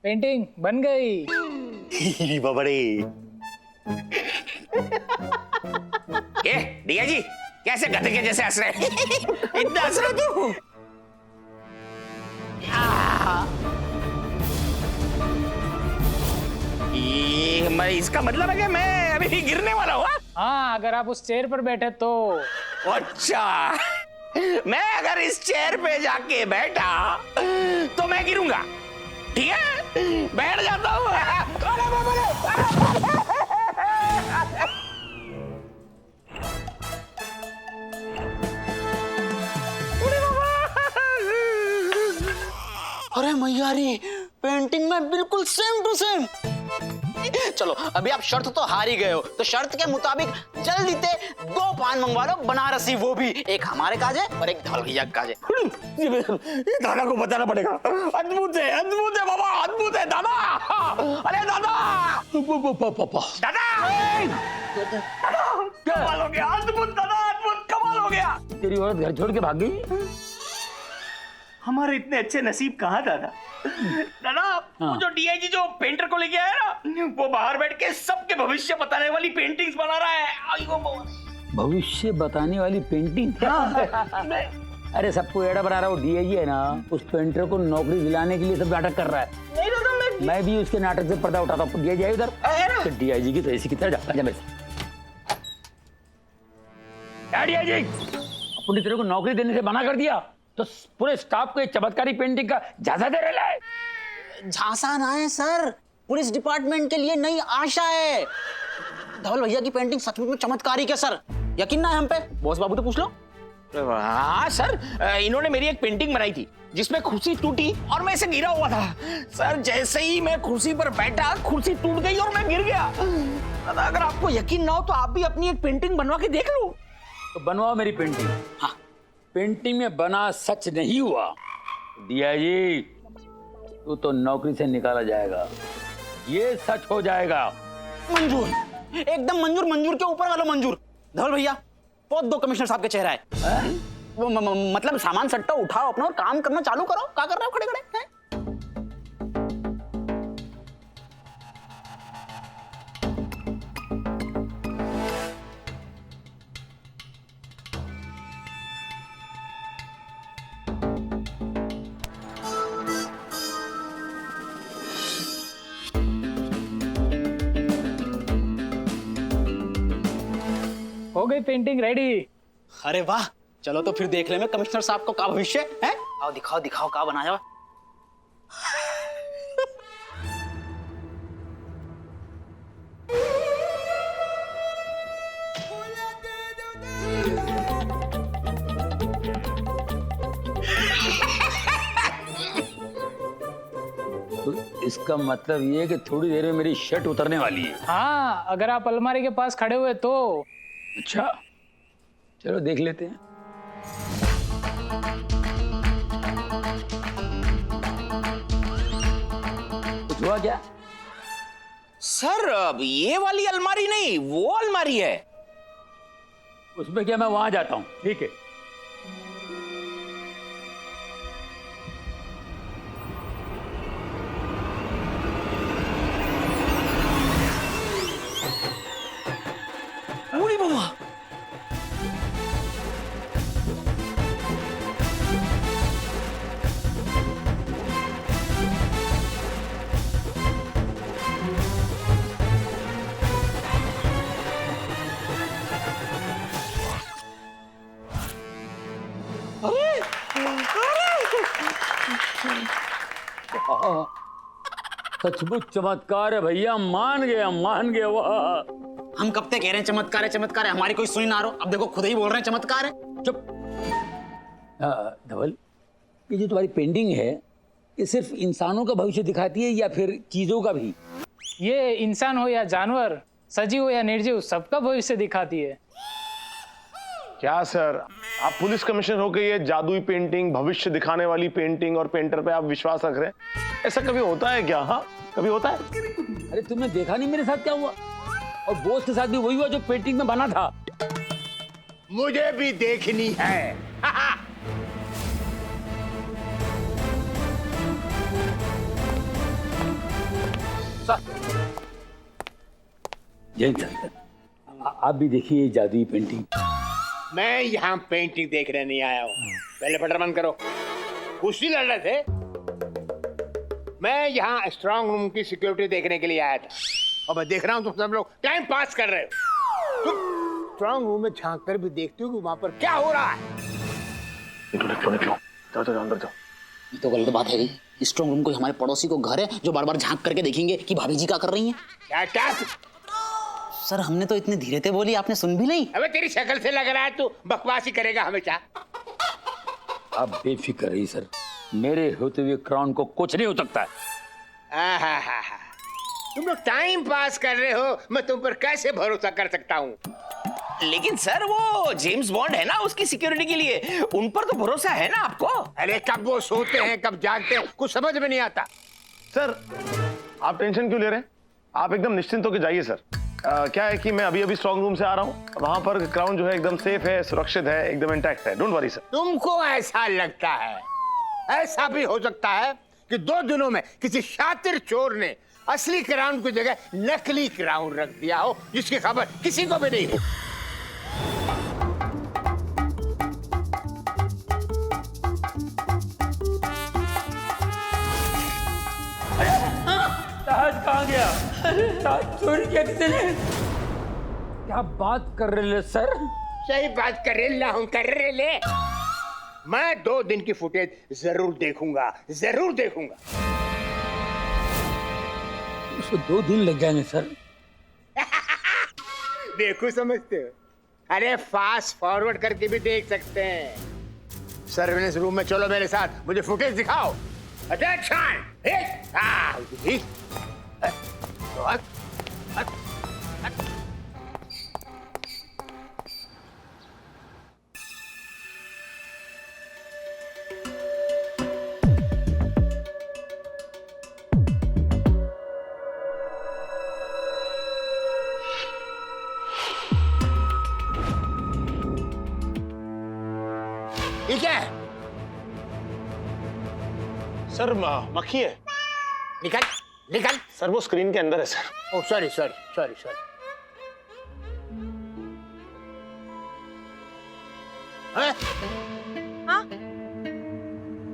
Painting बन गई। बबड़े ये दिया जी कैसे गधे के जैसे हंस रहे इतना हंस रहे तू? ये मैं इसका मतलब है कि मैं अभी गिरने वाला हूँ? हाँ, अगर आप उस चेयर पर बैठे तो। अच्छा, मैं अगर इस चेयर पे जाके बैठा तो मैं गिरूंगा, ठीक है? बैठ जाता हूँ। अरे मैयारी, पेंटिंग में बिल्कुल सेम टू सेम। चलो अभी आप शर्त तो हार ही गए हो, तो शर्त के मुताबिक जल्दी से 2 पान मंगवा लो बनारसी, वो भी एक हमारे काजे और एक धवल भैया काजे। ये दादा को बताना पड़ेगा। अद्भुत है बाबा, अद्भुत है दादा। अरे दादा, दादा कमाल हो गया, अद्भुत दादा, अद्भुत कमाल हो गया। तेरी औरत घर छोड़ के भाग गई। हमारे इतने अच्छे नसीब कहाँ दादा? दादा वो जो डीआईजी जो पेंटर को लेके आया ना, वो बाहर बैठ के सबके भविष्य बताने वाली पेंटिंग्स बना रहा है। भविष्य बताने वाली पेंटिंग? अरे सबको एड़ा बना रहा हूँ, डीआईजी है ना, उस पेंटर को नौकरी दिलाने के लिए सब नाटक कर रहा है। नहीं दादा, मैं भी उसके नाटक से पर्दा उठाता हूँ। डीआईजी उधर, डीआईजी की तो ऐसी की तरह जा मेरे से। डीआईजी अपनी तेरे को नौकरी देने से मना कर दिया तो पूरे स्टाफ को एक चमत्कारी पेंटिंग का झांसा दे रहा है। झांसा ना है सर, पुलिस डिपार्टमेंट के लिए नई आशा है। धवल भैया की पेंटिंग सचमुच में चमत्कारिक है सर, यकीन ना है हम पे? बॉस बाबू तो पूछ लो। हाँ सर, इन्होंने मेरी एक पेंटिंग बनाई थी जिसमें कुर्सी टूटी और मैं ऐसे गिरा हुआ था। सर जैसे ही मैं कुर्सी पर बैठा, कुर्सी टूट गई और मैं गिर गया। अगर आपको यकीन ना हो तो आप भी अपनी एक पेंटिंग बनवा के देख लो। तो बनवाओ मेरी पेंटिंग। हाँ, पेंटिंग में बना सच नहीं हुआ डीआईजी, तू तो नौकरी से निकाला जाएगा, ये सच हो जाएगा। मंजूर, एकदम मंजूर, मंजूर के ऊपर वाला मंजूर। धवल भैया बहुत दो कमिश्नर साहब के चेहरा है। वो मतलब सामान सट्टा उठाओ अपना और काम करना चालू करो। क्या कर रहे हो खड़े खड़े? हो गई पेंटिंग रेडी। अरे वाह, चलो तो फिर देख ले मैं कमिश्नर साहब को का भविष्य है। आओ दिखाओ दिखाओ का बनाया। तो इसका मतलब ये है कि थोड़ी देर में मेरी शर्ट उतरने वाली है। हाँ, अगर आप अलमारी के पास खड़े हुए तो। अच्छा, चलो देख लेते हैं। कुछ हुआ क्या? सर अब ये वाली अलमारी नहीं, वो अलमारी है। उसमें क्या, मैं वहां जाता हूँ। ठीक है। पूरी बाबा, सचमुच चमत्कार है भैया, मान गया मान गया। वाह, हम कब तक कह रहे हैं चमत्कार है चमत्कार है, हमारी कोई सुनी ना रहो। अब देखो खुद ही बोल रहे हैं चमत्कार है। चुप। धवल, ये जो तुम्हारी पेंटिंग है, ये सिर्फ इंसानों का भविष्य दिखाती है या फिर चीजों का भी? ये इंसान हो या जानवर, सजीव हो या निर्जीव, सबका भविष्य दिखाती है। क्या सर, आप पुलिस कमिश्नर होकर ये जादुई पेंटिंग, भविष्य दिखाने वाली पेंटिंग और पेंटर पे आप विश्वास रख रहे हैं? ऐसा कभी होता है क्या? हाँ, कभी होता है? अरे तुमने देखा नहीं मेरे साथ क्या हुआ? और बोस के साथ भी वही हुआ जो पेंटिंग में बना था। मुझे भी देखनी है। जय सर, आप भी देखिए ये जादुई पेंटिंग। मैं यहाँ पेंटिंग देखने नहीं आया हूँ। पहले पटर बंद करो। कुश्ती लड़ रहे थे। मैं यहाँ स्ट्रांग रूम की सिक्योरिटी देखने के लिए आया था और मैं देख रहा हूँ तुम सब लोग टाइम पास कर रहे हो। तुम स्ट्रांग रूम में झांक कर भी देखते हो कि वहां पर क्या हो रहा है। निकलो जाओ अंदर जाओ। ये तो गलत बात है भाई। स्ट्रांग रूम कोई हमारे पड़ोसी को घर है जो बार बार झांक करके देखेंगे कि भाभी जी क्या कर रही हैं। क्या सर हमने तो इतने धीरे से बोली, आपने सुन भी नहीं। अबे तेरी शक्ल से लग रहा है तू बकवासी करेगा हमेशा। आप बेफिक्र रहिए सर, मेरे होते हुए क्राउन को कुछ नहीं हो सकता है। आहा, तुम लोग टाइम पास कर रहे हो, मैं तुम पर कैसे भरोसा कर सकता हूँ। लेकिन सर वो जेम्स बॉन्ड है ना, उसकी सिक्योरिटी के लिए उन पर तो भरोसा है ना आपको। अरे कब वो सोते हैं कब जागते हैं कुछ समझ में नहीं आता। सर आप टेंशन क्यों ले रहे हैं? आप एकदम निश्चिंत होकर जाइए सर। क्या है कि मैं अभी स्ट्रांग रूम से आ रहा हूँ, वहां पर क्राउन जो है एकदम सेफ है, सुरक्षित है, एकदम इंटैक्ट है। Don't worry sir. तुमको ऐसा लगता है, ऐसा भी हो सकता है कि 2 दिनों में किसी शातिर चोर ने असली क्राउन की जगह नकली क्राउन रख दिया हो जिसकी खबर किसी को भी नहीं हो। ताज कहाँ गया? ताज चोरी किया किसी ने? क्या बात कर रहे हैं सर? सही बात कर रहे ले। मैं 2 दिन की फुटेज जरूर देखूंगा। उसको 2 दिन लग जाएंगे सर। देखो समझते हो? अरे फास्ट फॉरवर्ड करके भी देख सकते हैं। सर्विलेंस रूम में चलो मेरे साथ, मुझे फुटेज दिखाओ। अटेंशन! ये क्या है? सर मक्खी है। निकल। सर वो स्क्रीन के अंदर है सर। Oh sorry. हाँ?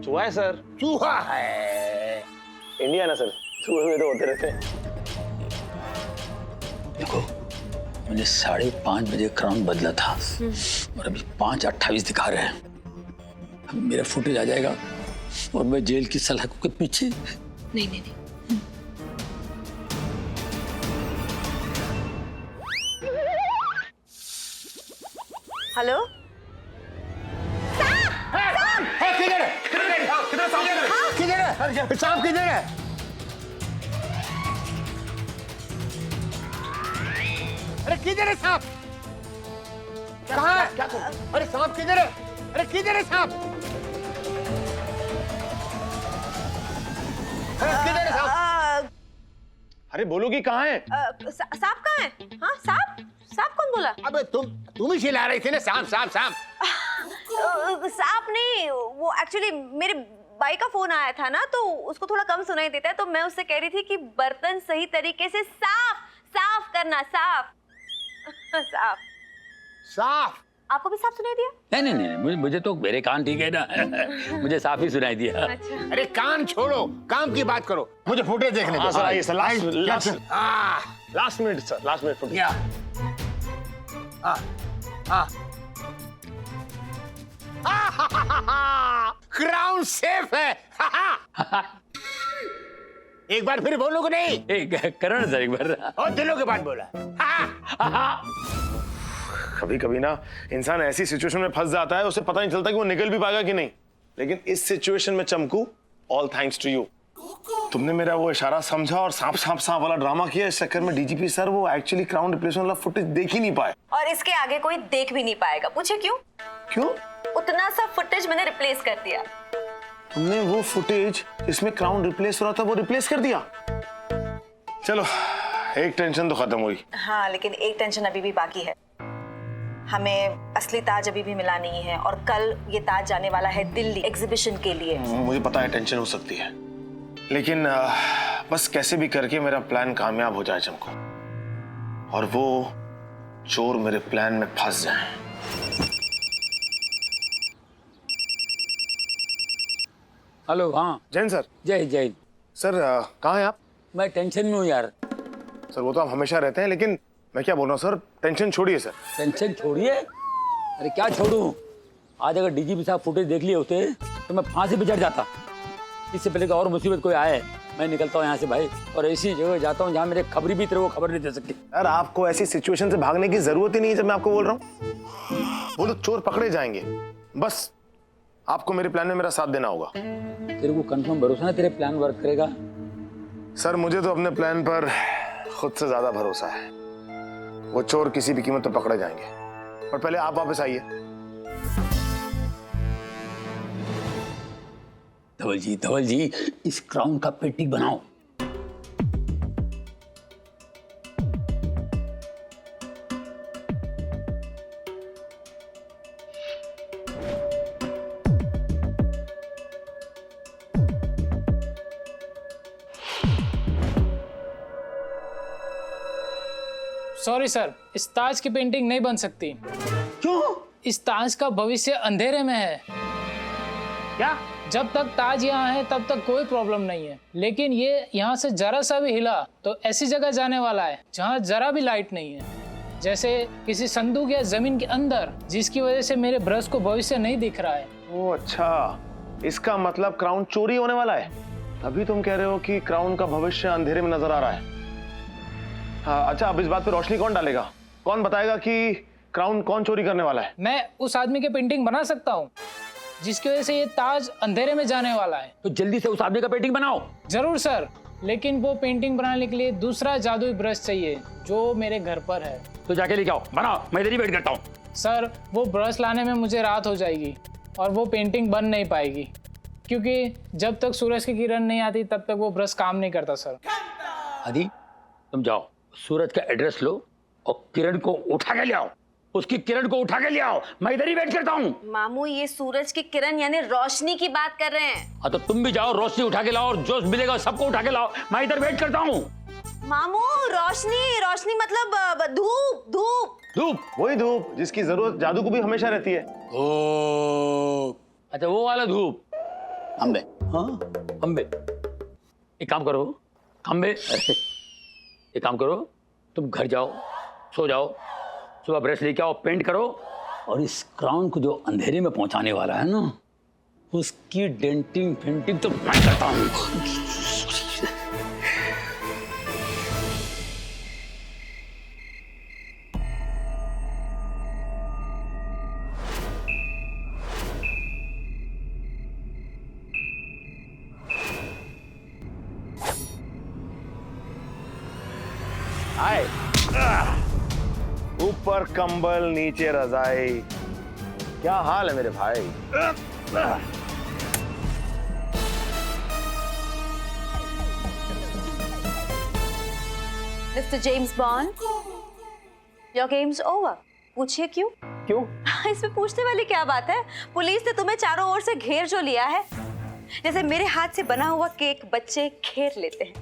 चूहा है सर। चूहा है। इंडिया ना सर, चूहे में तो होते रहते हैं। देखो मैंने 5:30 बजे क्राउन बदला था और अभी 5:28 दिखा रहे हैं। अब मेरा फुटेज आ जाएगा और मैं जेल की सलाखों के पीछे। नहीं। हेलो? किधर है? सांप किधर है? अरे किधर है सांप? कहाँ है? अरे सांप किधर है? अरे किधर है सांप? किधर है सांप? अरे बोलोगी कहाँ है? सांप कहाँ है? हाँ सांप कौन बोला? अबे तुम ही चिल्ला रही थी ना सांप। सांप नहीं, वो एक्चुअली मेरे भाई का फोन आया था ना, तो उसको थोड़ा कम सुनाई देता है, तो मैं उससे कह रही थी कि बर्तन सही तरीके से साफ करना। साफ। आपको भी साफ सुनाई दिया? नहीं, मुझे तो मेरे कान ठीक है ना। मुझे साफ ही सुनाई दिया। अच्छा। अरे कान छोड़ो, काम की बात करो। मुझे फुटेज देखने दो। सर आइए sir. Last minute footage. Crown safe है। एक बार फिर बोलोगे नहीं? करो ना सर एक बार। और दिनों के बाद बोला। कभी कभी ना इंसान ऐसी सिचुएशन में फंस जाता है, उसे पता नहीं चलता कि वो निकल भी पाएगा कि नहीं। लेकिन इस सिचुएशन में चमकू, ऑल थैंक्स टू यू। तुमने मेरा वो इशारा समझा और सांप वाला ड्रामा किया। इस चक्कर में डीजीपी सर वो एक्चुअली क्राउन रिप्लेसमेंट वाला फुटेज देख ही नहीं पाए। और इसके आगे कोई देख भी नहीं पाएगा। पूछे क्यों? उतना सा फुटेज मैंने रिप्लेस कर दिया। तुमने वो फुटेज जिसमें क्राउन रिप्लेस हो रहा था वो रिप्लेस कर दिया? चलो एक टेंशन तो खत्म हुई। हाँ, लेकिन एक टेंशन अभी भी बाकी है। हमें असली ताज अभी भी मिला नहीं है और कल ये ताज जाने वाला है दिल्ली एग्जीबिशन के लिए। मुझे पता है टेंशन हो सकती है, लेकिन बस कैसे भी करके मेरा प्लान कामयाब हो जाए चमको, और वो चोर मेरे प्लान में फंस जाए। हेलो, हाँ जैन सर। जय जय। सर कहाँ हैं आप? मैं टेंशन में हूँ यार। सर वो तो आप हमेशा रहते हैं, लेकिन मैं क्या बोल रहा हूँ सर, टेंशन छोड़िए सर। टेंशन छोड़िए। अरे क्या छोड़ूं? आज अगर डीजीपी साहब फुटेज देख लिए होते तो मैं फांसी पे चढ़ जाता। इससे पहले कि और मुसीबत कोई आए, मैं निकलता हूँ यहाँ से भाई, और ऐसी जगह जाता हूँ जहाँ मेरे खबरी भी तेरे को खबर नहीं दे सकती। यार आपको ऐसी सिचुएशन से भागने की जरूरत ही नहीं है जब मैं आपको बोल रहा हूँ। वो तो चोर पकड़े जाएंगे, बस आपको मेरे प्लान में मेरा साथ देना होगा। तेरे को कंफर्म भरोसा है तेरे प्लान वर्क करेगा? सर मुझे तो अपने प्लान पर खुद से ज्यादा भरोसा है। वो चोर किसी भी कीमत पर पकड़े जाएंगे, और पहले आप वापस आइए। धवल जी इस क्राउन का पेटी बनाओ। सॉरी सर, इस ताज की पेंटिंग नहीं बन सकती। क्यों? इस ताज का भविष्य अंधेरे में है। क्या? जब तक ताज यहाँ है तब तक कोई प्रॉब्लम नहीं है, लेकिन ये यहाँ से जरा सा भी हिला तो ऐसी जगह जाने वाला है जहाँ जरा भी लाइट नहीं है, जैसे किसी संदूक या जमीन के अंदर, जिसकी वजह से मेरे ब्रश को भविष्य नहीं दिख रहा है। ओह अच्छा, इसका मतलब क्राउन चोरी होने वाला है, तभी तुम कह रहे हो कि क्राउन का भविष्य अंधेरे में नजर आ रहा है। हाँ अच्छा, अब इस बात पे रोशनी कौन डालेगा? कौन बताएगा कि क्राउन कौन चोरी करने वाला है? मैं उस आदमी की पेंटिंग बना सकता हूँ जिसकी वजह से ये ताज अंधेरे में जाने वाला है। तो जल्दी से उस आदमी का पेंटिंग बनाओ। जरूर सर, लेकिन वो पेंटिंग बनाने के लिए दूसरा जादुई ब्रश चाहिए जो मेरे घर पर है। तो जाके लेके आओ, बनाओ, मैं इधर ही वेट करता हूँ। सर वो ब्रश लाने में मुझे रात हो जाएगी और वो पेंटिंग बन नहीं पाएगी, क्योंकि जब तक सूरज की किरण नहीं आती तब तक वो ब्रश काम नहीं करता। सर आदि तुम जाओ, सूरज का एड्रेस लो और किरण को उठा के ले आओ। उसकी किरण को उठा के ले आओ, मैं इधर ही वेट करता हूँ। मामू ये सूरज की किरण यानी रोशनी की बात कर रहे हैं। हाँ तो तुम भी जाओ, रोशनी उठा के लाओ, और जो मिलेगा सबको उठा के लाओ, मैं इधर वेट करता हूँ। मामू रोशनी, रोशनी मतलब धूप। धूप धूप? वही धूप जिसकी जरूरत जादू को भी हमेशा रहती है। अच्छा वो वाला धूप। अंबे। हाँ अंबे। एक काम करो, खंबे, एक काम करो, तुम घर जाओ, सो जाओ, सुबह ब्रश लेके आओ, पेंट करो, और इस क्राउन को जो अंधेरे में पहुंचाने वाला है ना, उसकी डेंटिंग पेंटिंग तो मैं करता हूँ। आए ऊपर कंबल नीचे रजाई, क्या हाल है मेरे भाई? Mister James bond, your games over. पूछिए क्यों? क्यों? इसमें पूछने वाली क्या बात है? पुलिस ने तुम्हें चारों ओर से घेर जो लिया है, जैसे मेरे हाथ से बना हुआ केक बच्चे घेर लेते हैं।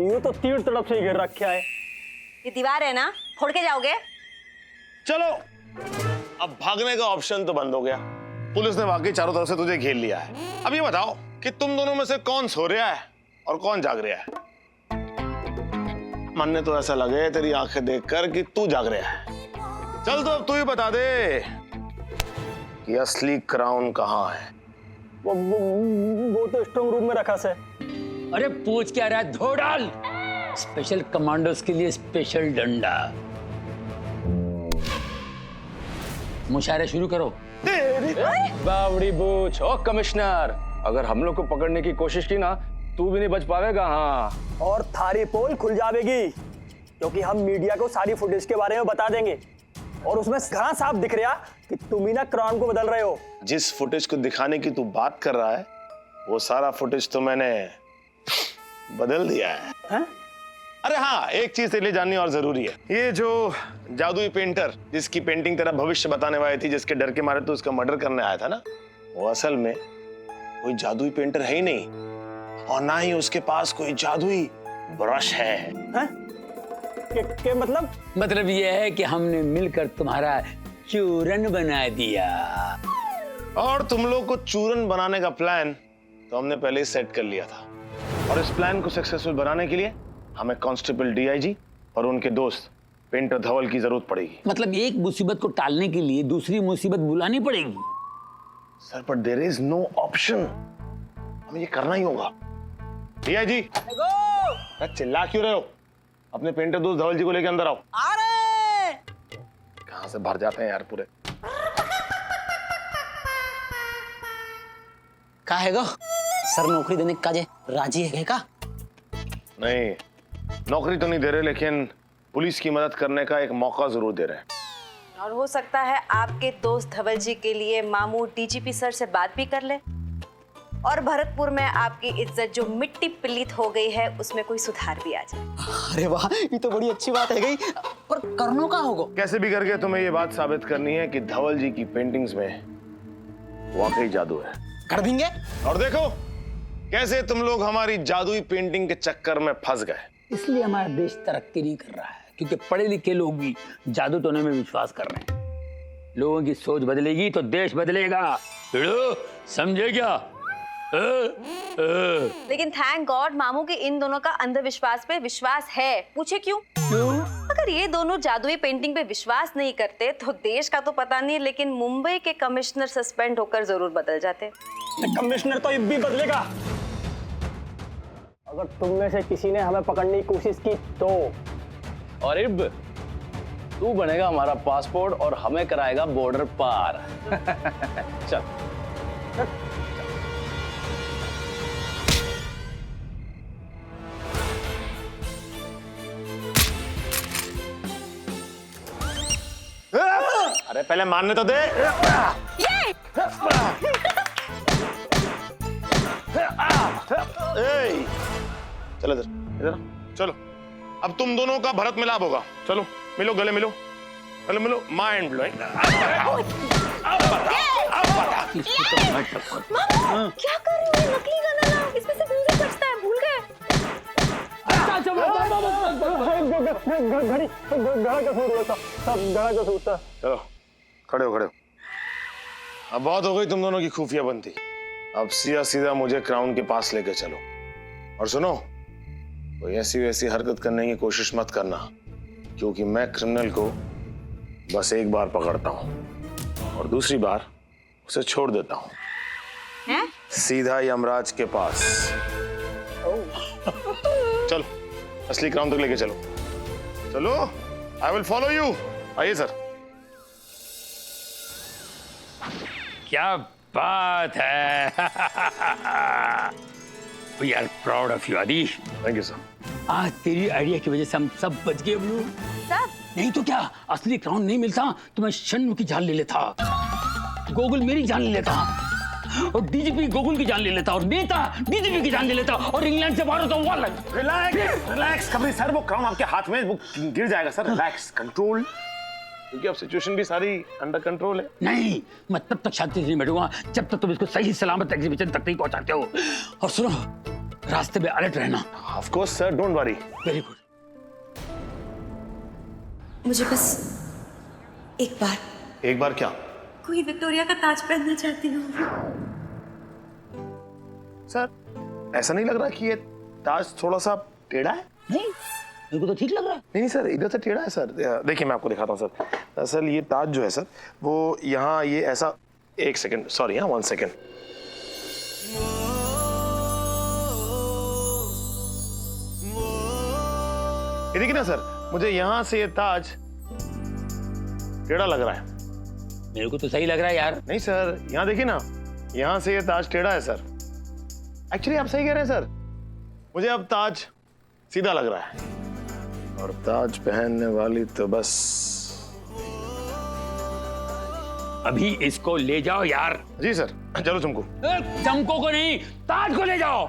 यूं तो तीर तरफ से घेर रखा है। ये दीवार है ना, फोड़ के जाओगे? चलो अब भागने का ऑप्शन तो बंद हो गया। पुलिस ने वाकई चारों तरफ से तुझे घेर लिया है। अब ये बताओ कि तुम दोनों में से कौन सो रहा है और कौन जाग रहा है? मन ने तो ऐसा लगे तेरी आंखें देखकर कि तू जाग रहा है। चल तो अब तू ही बता दे कि असली क्राउन कहाँ है। वो तो स्ट्रांग रूम में रखा से। अरे पूछ क्या रहा है, धो डाल। स्पेशल कमांडोज के लिए स्पेशल डंडा। मुशायरा शुरू करो। बावड़ी बूच। ओ कमिश्नर, अगर हम लोग को पकड़ने की कोशिश की ना, तू भी नहीं बच पाएगा। हाँ, और थारी पोल खुल जाएगी, क्योंकि हम मीडिया को सारी फुटेज के बारे में बता देंगे, और उसमें घना साफ दिख रहा कि तुम ही ना क्राउन को बदल रहे हो। जिस फुटेज को दिखाने की तू बात कर रहा है, वो सारा फुटेज तो मैंने बदल दिया है। अरे हाँ, एक चीज तेरे लिए जाननी और जरूरी है। ये जो जादुई पेंटर जिसकी पेंटिंग तेरा भविष्य बताने वाली थी, जिसके डर के मारे तू उसका मर्डर करने आया था ना, वो असल में कोई जादुई पेंटर है ही नहीं। और ना ही उसके पास कोई जादुई ब्रश है। के मतलब? मतलब ये है कि हमने मिलकर तुम्हारा चूरन बना दिया। और तुम लोग को चूरन बनाने का प्लान तो हमने पहले ही सेट कर लिया था, और इस प्लान को सक्सेसफुल बनाने के लिए हमें कांस्टेबल डीआईजी और उनके दोस्त पेंटर धवल की जरूरत पड़ेगी। मतलब एक मुसीबत को टालने के लिए दूसरी मुसीबत बुलानी पड़ेगी। सर पर देयर इज नो ऑप्शन, हमें ये करना ही होगा। डीआईजी चिल्ला क्यों रहे हो? अपने पेंटर दोस्त धवल जी को लेकर अंदर आओ। कहां से भर जाते हैं यार पूरे। का हैगा सर नौकरी देने का जे राजी है का? नहीं, नौकरी तो नहीं दे रहे, लेकिन पुलिस की मदद करने का एक मौका जरूर दे रहे हैं। और हो सकता है आपके दोस्त धवल जी के लिए मामू डीजीपी सर से बात भी कर ले, और भरतपुर में आपकी इज्जत जो मिट्टी पिल्लित हो गई है उसमें कोई सुधार भी आ जाए। अरे वाह, ये तो बड़ी अच्छी बात है गई, पर करनो का होगा? कैसे भी करके तुम्हें ये बात साबित करनी है कि धवल जी की पेंटिंग्स में वाकई जादू है। कर देंगे। और देखो कैसे तुम लोग हमारी जादुई पेंटिंग के चक्कर में फंस गए। इसलिए हमारा देश तरक्की नहीं कर रहा है, क्योंकि पढ़े लिखे लोग भी जादू टोने में विश्वास कर रहे हैं। लोगों की सोच बदलेगी तो देश बदलेगा। समझे क्या? लेकिन थैंक गॉड मामू के इन दोनों का अंधविश्वास पे विश्वास है। पूछे क्यों? अगर ये दोनों जादुई पेंटिंग पे विश्वास नहीं करते तो देश का तो पता नहीं, लेकिन मुंबई के कमिश्नर सस्पेंड होकर जरूर बदल जाते। कमिश्नर तो अब भी बदलेगा। अगर तुम में से किसी ने हमें पकड़ने की कोशिश की तो। और इब तू बनेगा हमारा पासपोर्ट और हमें कराएगा बॉर्डर पार। चल। अरे पहले मारने तो दे। चलो इधर इधर चलो। अब तुम दोनों का भरत मिलाप होगा। चलो मिलो, गले मिलो, गले मिलो। Mind blowing. क्या कर रहे हो? नकली गाना ना, इसमें से म्यूजिक बजता है, भूल गए? चलो खड़े हो, खड़े हो। अब बहुत हो गई तुम दोनों की खुफिया बनती। अब सीधा सीधा मुझे क्राउन के पास लेके चलो। और सुनो, कोई ऐसी वैसी हरकत करने की कोशिश मत करना, क्योंकि मैं क्रिमिनल को बस एक बार पकड़ता हूँ और दूसरी बार उसे छोड़ देता हूँ। सीधा यमराज के पास। चलो असली क्राउन तक लेके चलो। चलो, आई विल फॉलो यू। आइए सर। क्या बात है। We are proud of you Aadish. Thank you sir. आज तेरी आइडिया की वजह से हम सब बच गए ब्लू। सब? नहीं तो क्या, असली क्राउन नहीं मिलता तो मैं शन्नु की जान ले लेता, गोकुल मेरी जान ले लेता, और डीजीपी गोकुल की जान ले लेता, और नेता डीजीपी की जान ले लेता, और इंग्लैंड से बाहर होता हुआ लग। रिलैक्स रिलैक्स कभी सर, वो क्राउन आपके हाथ में वो गिर जाएगा सर। रिलैक्स, कंट्रोल, क्योंकि अब सिचुएशन भी सारी अंडर कंट्रोल है। नहीं, मैं तब तक शांति से नहीं बैठूंगा जब तक तुम इसको सही सलामत एग्जीबिशन तक नहीं पहुंचाते हो। और सुनो, रास्ते में अलर्ट रहना। Of course sir, don't worry. Very good. मुझे बस एक बार। एक बार क्या? कोई विक्टोरिया का ताज पहनना चाहती हूँ। सर ऐसा नहीं लग रहा कि ये ताज थोड़ा सा टेढ़ा है? नहीं, मेरे को तो ठीक लग रहा है। नहीं सर, इधर से टेढ़ा है सर। देखिए मैं आपको दिखाता हूँ सर। असल ये ताज जो है सर, वो यहाँ ये ऐसा। एक सेकंड, सॉरी, हाँ 1 सेकंड। ये देखिए ना सर, मुझे यहाँ से ये ताज टेढ़ा लग रहा है। मेरे को तो सही लग रहा है यार। नहीं सर, यहाँ देखिए ना, यहाँ से ये ताज टेढ़ा है सर। एक्चुअली आप सही कह रहे हैं सर, मुझे अब ताज सीधा लग रहा है। और ताज पहनने वाली तो बस। अभी इसको ले जाओ यार। जी सर, चलो चमकू। चमको को नहीं, ताज को ले जाओ।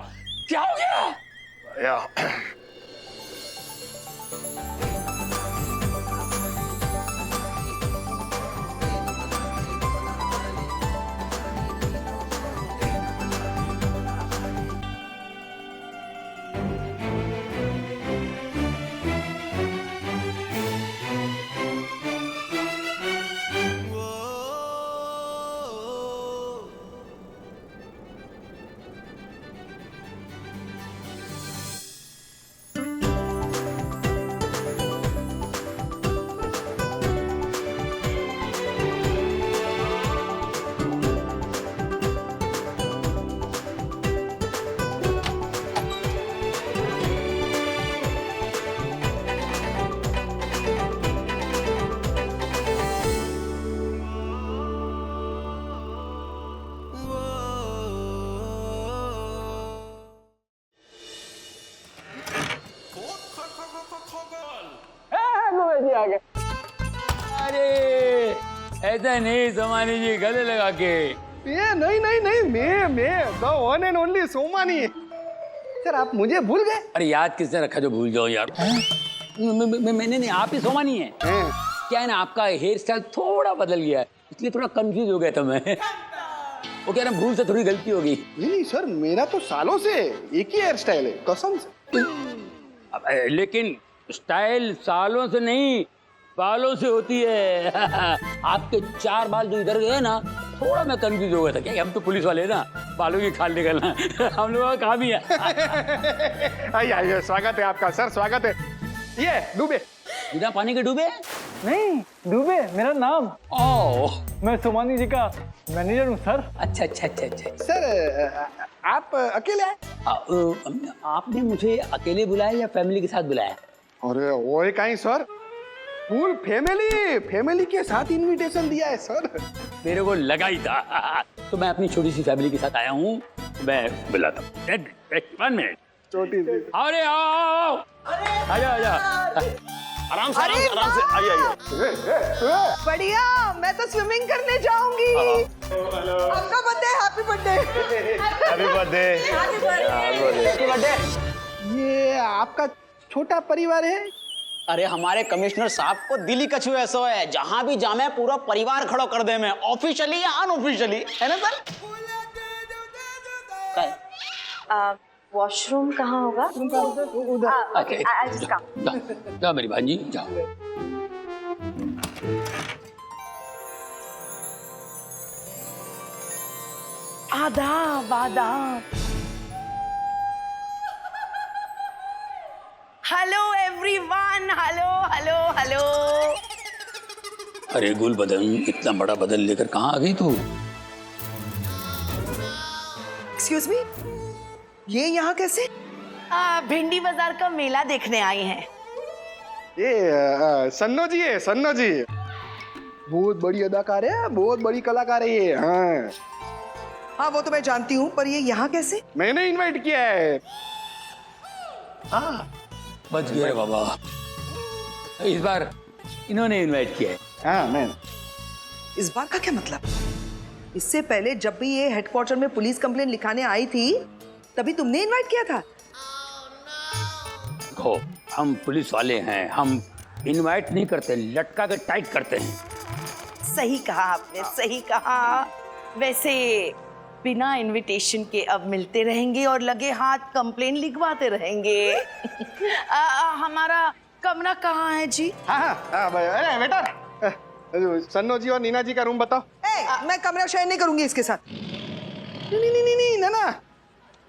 क्या हो गया? या जी आ गए। अरे ऐसा नहीं सोमानी जी, गले लगा के। ये नहीं नहीं नहीं, मैं the one and only Somani. Sir आप मुझे भूल गए? अरे याद किसने रखा जो भूल जाओ यार। मैंने नहीं, आप ही सोमानी है। क्या है ना, आपका हेयर स्टाइल थोड़ा बदल गया है, इसलिए थोड़ा कंफ्यूज हो गया था मैं। वो क्या ना, भूल से थोड़ी गलती हो गई। नहीं सर, मेरा तो सालों से एक ही हेयर स्टाइल है, कसम से। लेकिन स्टाइल सालों से नहीं, बालों से होती है। आपके 4 बाल जो इधर गए ना, थोड़ा मैं कंफ्यूज हो गया था। क्या हम तो पुलिस वाले हैं ना, बालों की खाल निकलना हम लोगों का काम ही है। आइए, स्वागत है आपका सर, स्वागत है। ये डूबे। बिना पानी के डूबे? नहीं, डूबे मेरा नाम। ओह, मैं सोमानी जी का मैनेजर हूँ सर। अच्छा अच्छा अच्छा अच्छा। सर आप अकेले आए? आपने मुझे अकेले बुलाया या फैमिली के साथ बुलाया? अरे वो कहीं सर, फुल फैमिली के साथ इनविटेशन दिया है सर। मेरे को लगा ही था। तो मैं अपनी छोटी सी फैमिली के साथ आया हूँ, मैं बुलाता हूँ। 1 मिनट। छोटी सी। अरे आओ, आजा आजा। आराम से आइए। बढ़िया, मैं तो स्विमिंग करने जाऊंगी। आपका birthday, happy birthday. Happy birthday. ये आपका छोटा परिवार है? अरे हमारे कमिश्नर साहब को दिल्ली कछुए ऐसा है, जहां भी जामे पूरा परिवार खड़ो कर दे, में ऑफिशियली या अनऑफिशियली, है ना सर? वॉशरूम कहाँ होगा? Okay. जाओ मेरी भांजी, जाओ। आदाब आदाब। Hello everyone, hello hello hello. अरे गुल बदन, इतना बड़ा बदन लेकर कहाँ आ गई तू? एक्सक्यूज मी, ये यहाँ कैसे? भिंडी बाजार का मेला देखने आई हैं। ये सन्नो जी है, सन्नो जी। बहुत बड़ी अदाकार है, बहुत बड़ी कलाकार है ये। हाँ हाँ, वो तो मैं जानती हूँ, पर ये यहाँ कैसे? मैंने इनवाइट किया है। हाँ, बच गए रे बाबा। इस बार इन्होंने इनवाइट किया है। हाँ मैं। इस बार का क्या मतलब? इससे पहले जब भी ये हेडक्वार्टर में पुलिस कंप्लेंट लिखाने आई थी, तभी तुमने इनवाइट किया था? देखो, हम पुलिस वाले हैं, हम इनवाइट नहीं करते, लटका के टाइट करते हैं। सही कहा आपने, सही कहा। वैसे बिना इनविटेशन के अब मिलते रहेंगे और लगे हाथ कंप्लेन लिखवाते रहेंगे। हमारा कमरा कहाँ है जी? हाँ भाई, अरे वेटर, सन्नो जी और नीना जी का रूम बताओ। मैं कमरा शेयर नहीं करूंगी इसके साथ। नहीं ना,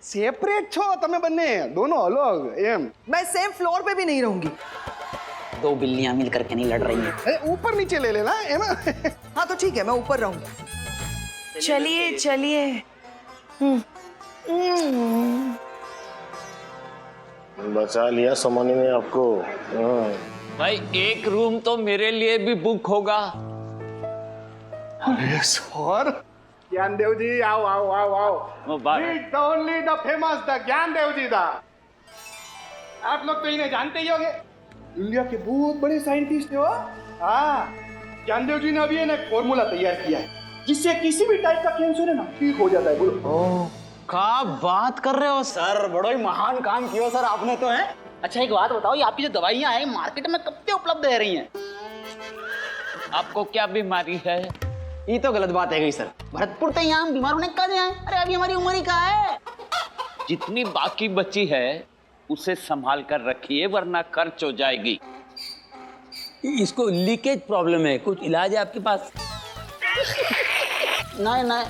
सेपरेट छो तमे बन्ने, दोनों अलग एम। मैं सेम फ्लोर पे भी नहीं रहूंगी। 2 बिल्लियां मिल करके नहीं लड़ रही हैं। ऊपर नीचे ले लेना, है ना? हाँ तो ठीक है, मैं ऊपर रहूंगी। चलिए चलिए। बचा लिया सोमानी ने आपको। भाई एक रूम तो मेरे लिए भी बुक होगा। अरे सर, ज्ञानदेव जी आओ आओ आओ आओ। Meet the only the famous the Gyandev जी दा। आप लोग तो इन्हें जानते ही होंगे, इंडिया के बहुत बड़े साइंटिस्ट है वो। हाँ, ज्ञानदेव जी ने अभी एक फॉर्मूला तैयार किया है जिससे किसी भी टाइप का कैंसर है ना ठीक हो जाता है। बोलो। क्या बात कर रहे हो सर, बड़ा ही महान काम किया सर आपने तो, है। अच्छा एक बात बताओ, ये आपकी जो दवाइयाँ हैं मार्केट में कब से उपलब्ध है रही हैं? आपको क्या बीमारी है? ये तो गलत बात है गई सर, भरतपुर तो यहाँ बीमार होने का है। अरे अभी हमारी उम्र ही कहाँ है। जितनी बाकी बची है उसे संभाल कर रखिए, वरना खर्च हो जाएगी। इसको लीकेज प्रॉब्लम है, कुछ इलाज है आपके पास? नहीं।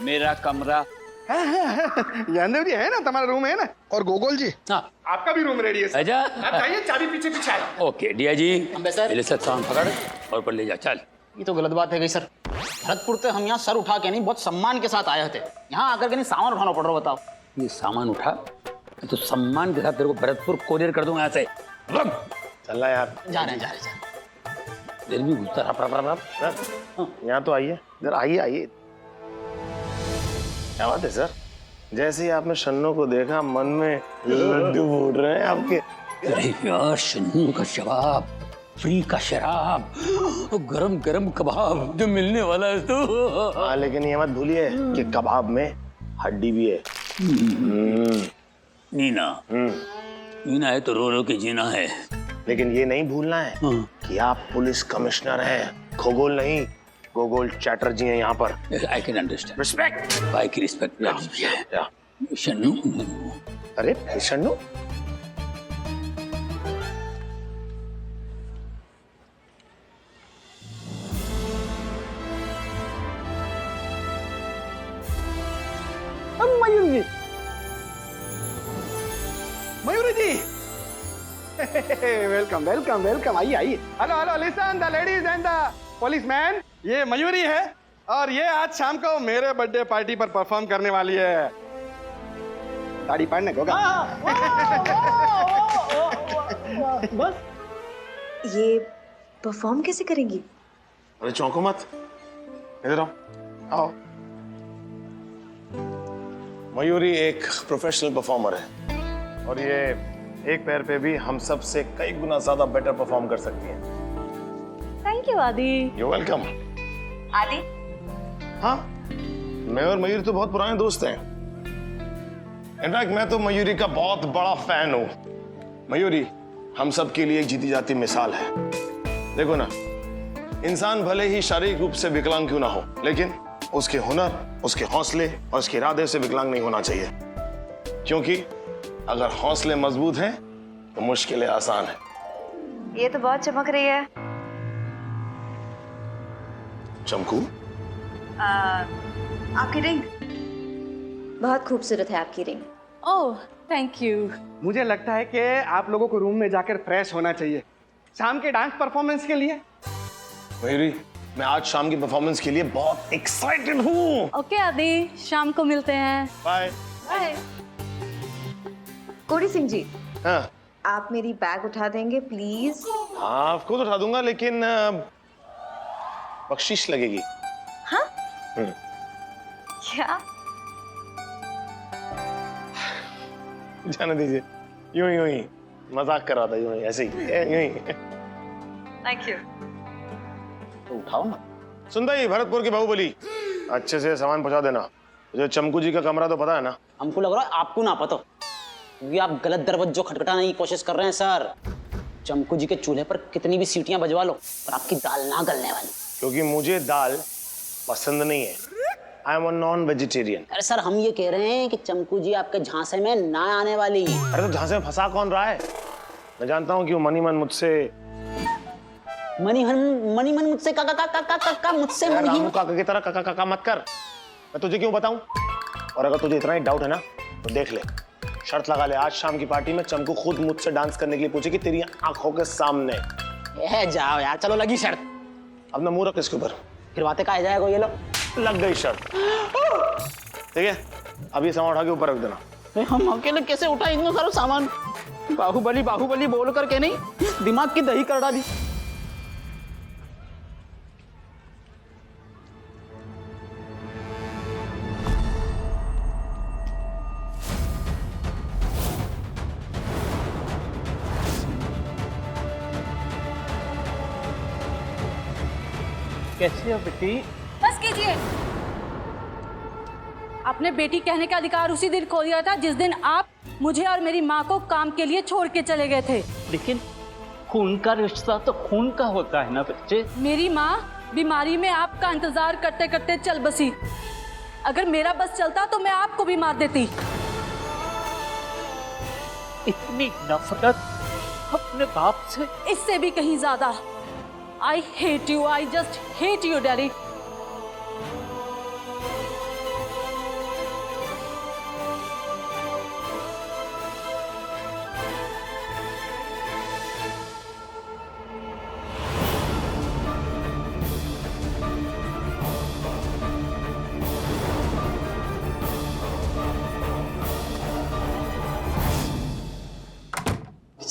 मेरा कमरा। ज्ञानदेव जी है ना, तुम्हारा रूम है ना। और गोगोल जी, हाँ, आपका भी रूम रेडी है। अच्छा, आप जाइए, चाबी पीछे पीछे है। ओके डिया जी, सर। पहले से सामान पकड़ और ऊपर ले जा, चल। ये तो गलत बात है गई सर, भरतपुर तो हम यहाँ सर उठा के नहीं, बहुत सम्मान के साथ आए थे। यहाँ आकर के नहीं सामान उठाना पड़ रहा, बताओ। ये सामान उठा तो सम्मान के साथ तेरे को भरतपुर कोरियर कर दूंगा ऐसे। चल रहा यार, जा रहे हैं। दिल भी घुसता रहा। यहाँ तो आइए, इधर आइए। क्या बात है सर, जैसे ही आपने शन्नो को देखा मन में लड्डू फूट रहे हैं आपके। अरे यार, शन्नू का जवाब फ्री का शराब, गरम गरम कबाब जो मिलने वाला है तो। हाँ, लेकिन ये मत भूलिए कि कबाब में हड्डी भी है। नीना, नीना है तो रो रो के जीना है। लेकिन ये नहीं भूलना है कि आप पुलिस कमिश्नर हैं, खगोल नहीं, गोगोल चैटर्जी हैं यहाँ पर। I can understand. रिस्पेक्ट, भाई की रिस्पेक्ट। शन्नू, अरे शन्नू, मयूर जी, मयूरी जी वेलकम वेलकम वेलकम, आइए आइए। Hello hello, listen the ladies and the policeman, ये मयूरी है और ये आज शाम को मेरे बर्थडे पार्टी पर परफॉर्म करने वाली है। साड़ी पहनने को बस ये परफॉर्म कैसे करेंगी? अरे चौंको मत, इधर आओ। आओ। मयूरी एक प्रोफेशनल परफॉर्मर है और ये एक पैर पे भी हम सब से कई गुना ज्यादा बेटर परफॉर्म कर सकती है। थैंक यू आदि। You welcome. आदि, हाँ, मैं और मयूरी तो बहुत पुराने दोस्त हैं। इनफैक्ट मैं तो मयूरी का बहुत बड़ा फैन हूँ। मयूरी हम सब के लिए एक जीती जाती मिसाल है। देखो ना, इंसान भले ही शारीरिक रूप से विकलांग क्यों ना हो, लेकिन उसके हुनर, उसके हौसले और उसके इरादे से विकलांग नहीं होना चाहिए। क्योंकि अगर हौसले मजबूत हैं तो मुश्किलें आसान है। ये तो बहुत चमक रही है। चमकू, आपकी रिंग बहुत खूबसूरत है, आपकी रिंग। Oh, thank you. मुझे लगता है कि आप लोगों को रूम में जाकर फ्रेश होना चाहिए शाम के डांस परफॉर्मेंस के लिए। मयूरी, मैं आज शाम की परफॉर्मेंस के लिए बहुत एक्साइटेड हूँ। ओके आदि, शाम को मिलते हैं। बाय। बाय। कोड़ी सिंह जी, हाँ आप मेरी बैग उठा देंगे प्लीज? हाँ, आपको तो उठा दूंगा, लेकिन बख्शीश लगेगी। हाँ? क्या? जाने दीजिए, यूं ही मजाक कर रहा था, यूं ही ऐसे ही, यूं ही। Thank you. तो उठाओ ना। सुन भाई, भरतपुर की बाहुबली, अच्छे से सामान पहुंचा देना। जो चमकू जी का कमरा तो पता है ना? हमको लग रहा है आपको ना पता, क्योंकि आप गलत दरवाजों खटखटाने की कोशिश कर रहे हैं सर। चमकू जी के चूल्हे पर कितनी भी सीटियां बजवा लो, पर आपकी दाल ना गलने वाली। क्योंकि मुझे दाल पसंद नहीं है। I am a non vegetarian. अरे सर, हम ये कह रहे हैं कि चमकू जी आपके झांसे में ना आने वाली। अरे तो झांसे में फंसा कौन रहा है? मैं जानता हूँ कि वो मनी मन मुझसे मनी मन मुझसे काका मुझसे रामू काका की तरह काका मत कर। मैं तुझे क्यों बताऊं? और अगर तुझे इतना ही डाउट है ना तो देख ले, शर्त लगा ले, आज शाम की पार्टी में चमकू खुद मुझसे डांस करने के लिए पूछेगी तेरी आंखों के सामने। जाओ यार, चलो लगी शर्त। अब ना मुंह रख इसके ऊपर, फिर बातें कहा जाएगा। ये लो, लग गई शर्त। ठीक है, अब ये सामान उठा के ऊपर रख देना। हम अकेले कैसे उठाए इतना सारा सामान? बाहुबली बाहुबली बोल करके नहीं, दिमाग की दही कर डाली। कैसी हो बेटी? बस कीजिए। अपने बेटी कहने का अधिकार उसी दिन खो दिया था जिस दिन आप मुझे और मेरी माँ को काम के लिए छोड़ के चले गए थे। लेकिन खून का रिश्ता तो खून का होता है ना बच्चे। मेरी माँ बीमारी में आपका इंतजार करते करते चल बसी। अगर मेरा बस चलता तो मैं आपको भी मार देती। इतनी नफरत अपने बाप से? इससे भी कहीं ज्यादा। I hate you. I just hate you, Daddy.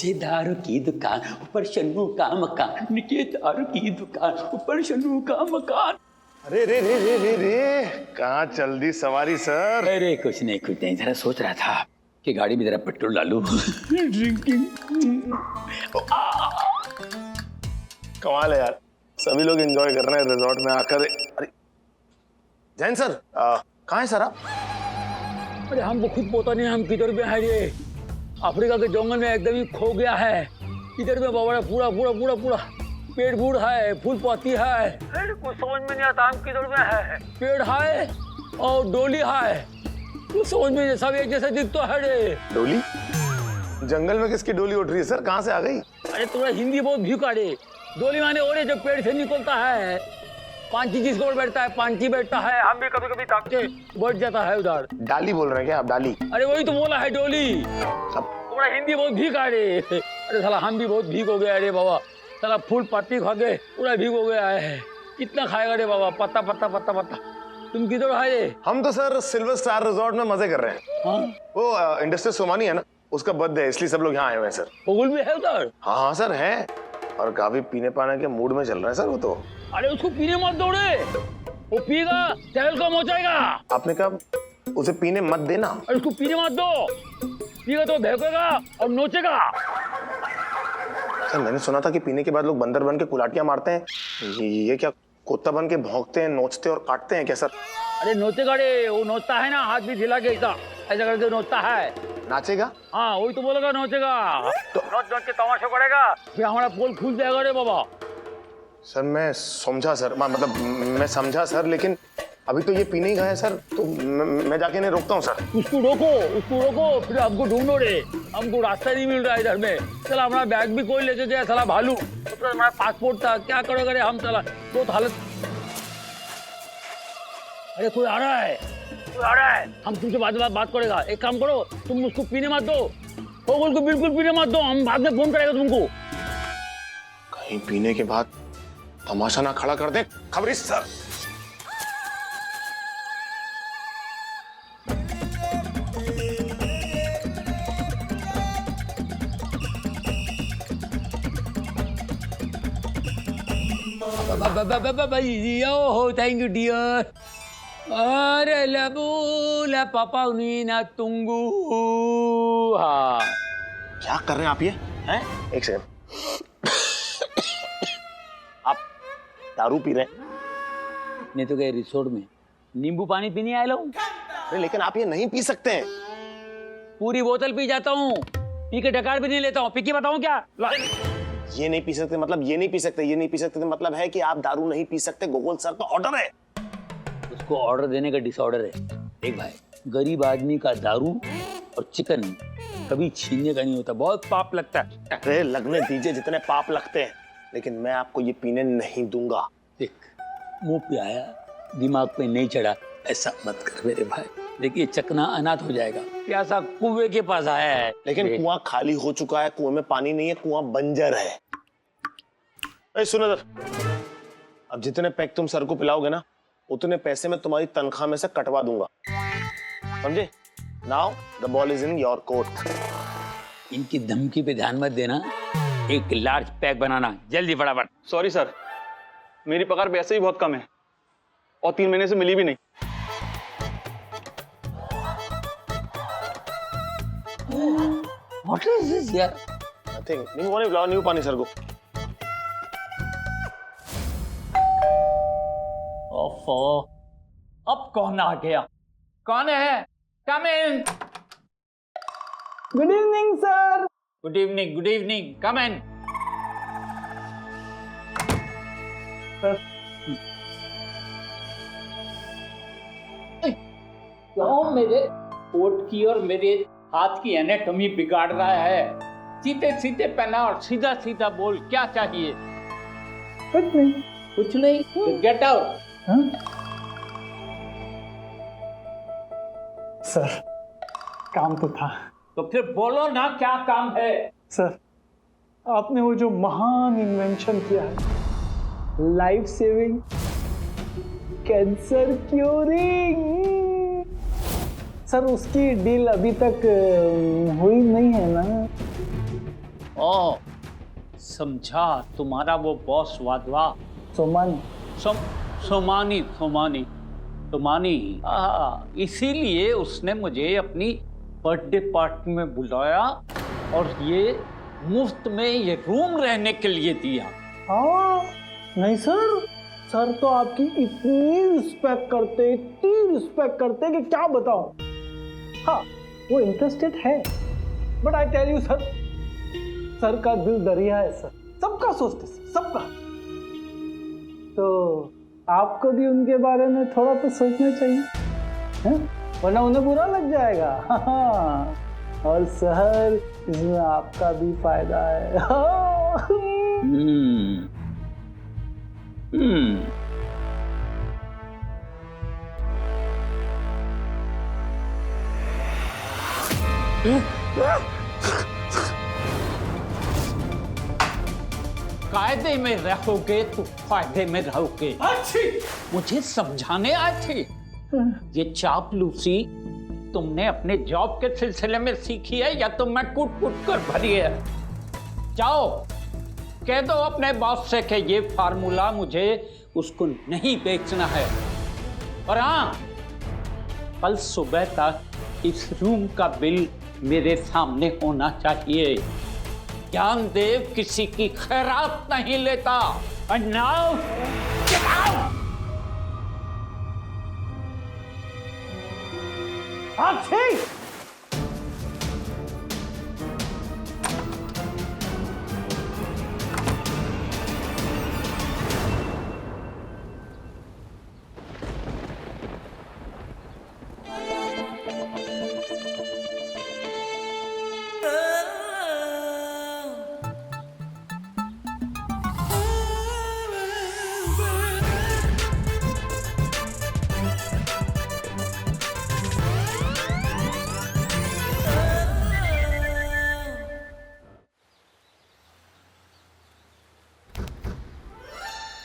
नीचे दारू की दुकान, ऊपर शन्नू का मकान। नीचे दारू की दुकान, ऊपर शन्नू का मकान। अरे रे रे रे रे रे, कहाँ चल दी सवारी सर? अरे कुछ नहीं, जरा सोच रहा था कि गाड़ी में जरा पेट्रोल डालूं। ड्रिंकिंग। कमाल है यार, सभी लोग एंजॉय कर रहे हैं रिजॉर्ट में आकर। अरे जैन सर, कहाँ है सर आप? अरे हमको खुद पता नहीं हम किधर में है। ये अफ्रीका के जंगल में एकदम ही खो गया है। इधर में बाबा पूरा पूरा पूरा पूरा पेड़ बूढ़ है, फूल पत्ती है, कुछ समझ में नहीं आता हम किधर में है। पेड़ है और डोली है, कुछ समझ में नहीं, सब एक जैसा दिखता है रे। डोली? जंगल में किसकी डोली उठ रही है सर, कहाँ से आ गई? अरे तुम्हारा हिंदी बहुत भीका रे। डोली माने ओरे जो पेड़ से निकलता है, पांची जिसको बैठता है, पांची बैठता है, हम भी कभी कभी थक के बैठ जाता है उधर। डाली बोल रहे हैं क्या आप? डाली? अरे वही तो बोला है डोली। तुम्हारा हिंदी बहुत भीका रे। अरे साला हम भी बहुत भीग हो गया अरे बाबा, साला फूल पत्ती खा के पूरा भीग हो गया है। कितना खाएगा रे बाबा, पत्ता पत्ता पत्ता पत्ता। तुम किधर है रे? हम तो सर सिल्वर स्टार रिजॉर्ट में मजे कर रहे हैं। हाँ? वो इंडस्ट्रियल सोमानी है ना, उसका बर्थडे है, इसलिए सब लोग यहाँ आए हुए हैं सर। बगुल भी है उधर? हाँ सर है, और काफी पीने पाने के मूड में चल रहा है सर वो तो। अरे उसको पीने मत दो रे, वो पीगा टहल कम हो जाएगा। आपने कहा उसे पीने मत देना? अरे उसको पीने मत दो, पीगा तो भौंकेगा और नोचेगा। सर मैंने सुना था कि पीने के बाद लोग बंदर बन के कुलाटियां मारते हैं, ये क्या कुत्ता बन के भौंकते हैं, नोचते और काटते हैं क्या सर? अरे नोचेगा रे, वो नोचता है ना, हाथ भी हिला के ऐसा ऐसा करके नोचता है। नाचेगा? हाँ वही तो बोलेगा, नोचेगा तो नोच नोच के तमाशा करेगा, फिर हमारा पोल खुल जाएगा रे बाबा। सर मैं समझा सर, मतलब मैं समझा सर, लेकिन अभी तो ये पीने ही गए हैं सर, तो मैं जाके इन्हें रोकता हूँ सर। उसको रोको, फिर हमको ढूंढो रे, हमको रास्ता नहीं मिल रहा है इधर में। चला हमारा बैग भी कोई लेके गया साला भालू, तो हमारा पासपोर्ट था, क्या करोगे रे हम? चला बहुत हालत। अरे कोई आ रहा है, हम तुमसे बाद में बात करेगा। एक काम करो, तुम उसको पीने मत दो, पोगल को बिल्कुल पीने मत दो, हम बाद में फोन करेगा तुमको। कहीं पीने के बाद तमाशा ना खड़ा कर दे खबरी सर। Thank you dear. अरे लबूला पापा ना तुंगू। हाँ क्या कर रहे हैं आप ये हैं? एक सेकंड, आप दारू पी रहे हैं? नहीं तो गए रिसोर्ट में नींबू पानी पीने आया हूँ। अरे लेकिन आप ये नहीं पी सकते हैं। पूरी बोतल पी जाता हूँ, पी के डकार भी नहीं लेता हूँ। पी के बताऊँ क्या? ये नहीं पी सकते मतलब ये नहीं पी सकते, ये नहीं पी सकते मतलब है कि आप दारू नहीं पी सकते। गोगोल सर का ऑर्डर है। उसको ऑर्डर देने का डिसऑर्डर है। देख भाई, गरीब आदमी का दारू और चिकन कभी छीनने का नहीं होता, बहुत पाप लगता है। अरे लगने दीजिए जितने पाप लगते हैं, लेकिन मैं आपको ये पीने नहीं दूंगा। देख, मुंह पे आया दिमाग पे नहीं चढ़ा, ऐसा मत कर मेरे भाई। देखिए चकना अनाथ हो जाएगा। प्यासा कुएं के पास आया है, लेकिन कुआं खाली हो चुका है, कुएं में पानी नहीं है, कुआं बंजर है। ए सुनो सर, अब जितने पैक तुम सर को पिलाओगे ना, उतने पैसे मैं तुम्हारी तनख्वाह में से कटवा दूंगा, समझे? Now the ball is in your court. इनकी धमकी पे ध्यान मत देना, एक लार्ज पैक बनाना जल्दी फटाफट। सॉरी सर, मेरी पगार वैसे ही बहुत कम है और 3 महीने से मिली भी नहीं। What is this यार? नथिंग, नींबू पानी पिलाओ, नींबू पानी सर को। ओफो, अब कौन आ गया? कौन है? Come in. Good evening sir. Good evening, good evening, come in. क्यों मेरे कोट की और मेरे हाथ की एनाटॉमी बिगाड़ रहा है? सीधे सीधे पहना और सीधा सीधा बोल, क्या चाहिए? कुछ नहीं। कुछ नहीं? Get out. सर काम तो था। तो फिर बोलो ना, क्या काम है? सर आपने वो जो महान इन्वेंशन किया है, life saving cancer curing, sir उसकी डील अभी तक हुई नहीं है ना? ओ समझा, तुम्हारा वो बॉस वाधवा सोमानी। सोमानी इसीलिए उसने मुझे अपनी बर्थडे पार्टी में बुलाया और ये मुफ्त में ये रूम रहने के लिए दिया। हाँ नहीं सर, सर तो आपकी इतनी रिस्पेक्ट करते कि क्या बताऊं। हाँ वो इंटरेस्टेड है, but I tell you sir का दिल दरिया है सर, सबका सोचते सर, सबका। तो आपको भी उनके बारे में थोड़ा तो सोचना चाहिए, है? वरना उन्हें बुरा लग जाएगा। हाँ, और सर इसमें आपका भी फायदा है। कायदे में रहोगे तो फायदे में रहोगे। मुझे समझाने आए थे। ये चापलूसी तुमने अपने जॉब के सिलसिले में सीखी है या तुम मैं कूट कर भरी है? जाओ कह दो अपने बॉस से कि ये फार्मूला मुझे उसको नहीं बेचना है। और हाँ, कल सुबह तक इस रूम का बिल मेरे सामने होना चाहिए। ज्ञानदेव किसी की खैरात नहीं लेता। And now, get out!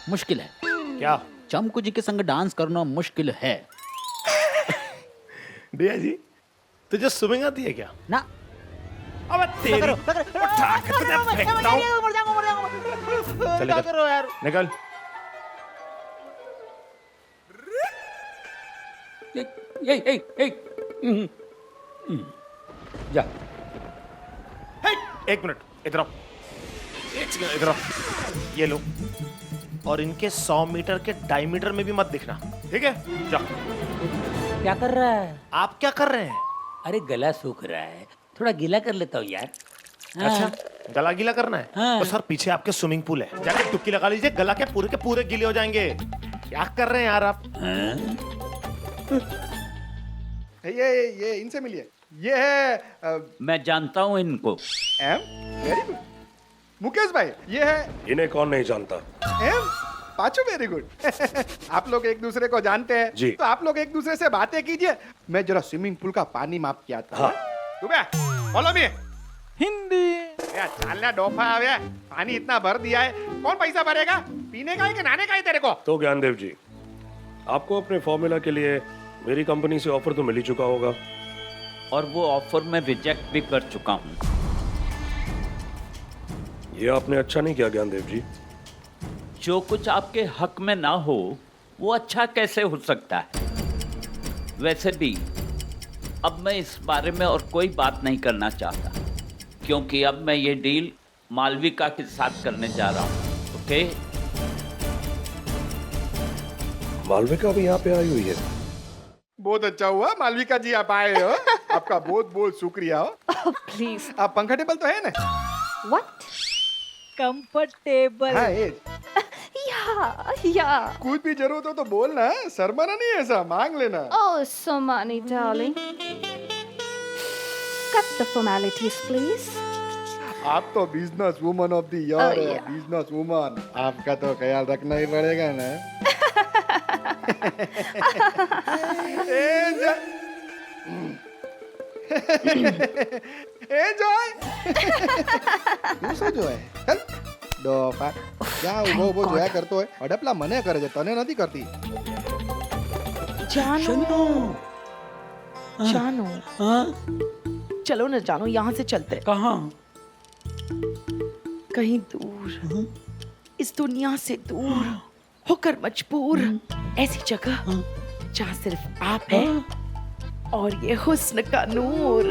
मुश्किल है क्या? चमकू जी के संग डांस करना मुश्किल है। दिया जी तुझे स्विमिंग आती है क्या? ना अब तेरी उठा के तुझे फेंकता हूं। चल निकल यार, निकल। जा। एक मिनट इधर आओ, इधर आओ। ये लो, और इनके 100 मीटर के डायमीटर में भी मत दिखना, ठीक है? जा। क्या कर रहा है? आप क्या कर रहे हैं? अरे गला सूख रहा है, थोड़ा गीला कर लेता हूँ यार। अच्छा, गला गीला करना है? हाँ। तो सर पीछे आपके स्विमिंग पूल है, जाके डुबकी लगा लीजिए, गला के पूरे गीले हो जाएंगे। क्या कर रहे हैं यार आप? ये इनसे मिलिए। ये है मैं जानता हूँ इनको। Very good. मुकेश भाई ये है। इन्हें कौन नहीं जानता? पाचू वेरी गुड। आप लोग एक दूसरे को जानते हैं जी। तो आप लोग एक दूसरे से बातें कीजिए। मैं जरा स्विमिंग पूल का पानी माप किया था। हाँ। Follow me. हिंदी यार, चालना डोफा आवे, पानी इतना भर दिया है, कौन पैसा भरेगा? पीने का है कि नहाने का है तेरे को? तो ज्ञानदेव जी, आपको अपने फॉर्मूला के लिए मेरी कंपनी से ऑफर तो मिल ही चुका होगा, और वो ऑफर मैं रिजेक्ट भी कर चुका हूँ। ये आपने अच्छा नहीं किया ज्ञानदेव जी। जो कुछ आपके हक में ना हो वो अच्छा कैसे हो सकता है? वैसे भी अब मैं इस बारे में और कोई बात नहीं करना चाहता, क्योंकि अब मैं ये डील मालविका के साथ करने जा रहा हूँ। ओके? मालविका भी यहाँ पे आई हुई है। बहुत अच्छा हुआ मालविका जी आप आए हो। आपका बहुत बहुत शुक्रिया हो। प्लीज। आप कंफर्टेबल तो है ना? व्हाट? कंफर्टेबल। हाँ एज। या कुछ भी जरूरत हो तो बोलना, शर्माना नहीं, ऐसा मांग लेना। Oh, Somani, darling. Cut the formalities, please. आप तो business woman of the year है, yeah. Business woman. आपका तो ख्याल रखना ही पड़ेगा ना। जो है चल डोफा क्या वो જોયા કરતો હોય અડપલા મને કરે છે તને નથી કરતી। जानो चलो ना जानो, यहाँ से चलते हैं। कहाँ? कहीं दूर, इस दुनिया से दूर होकर मजबूर, ऐसी जगह जहाँ सिर्फ आप हैं और ये हुस्न का नूर।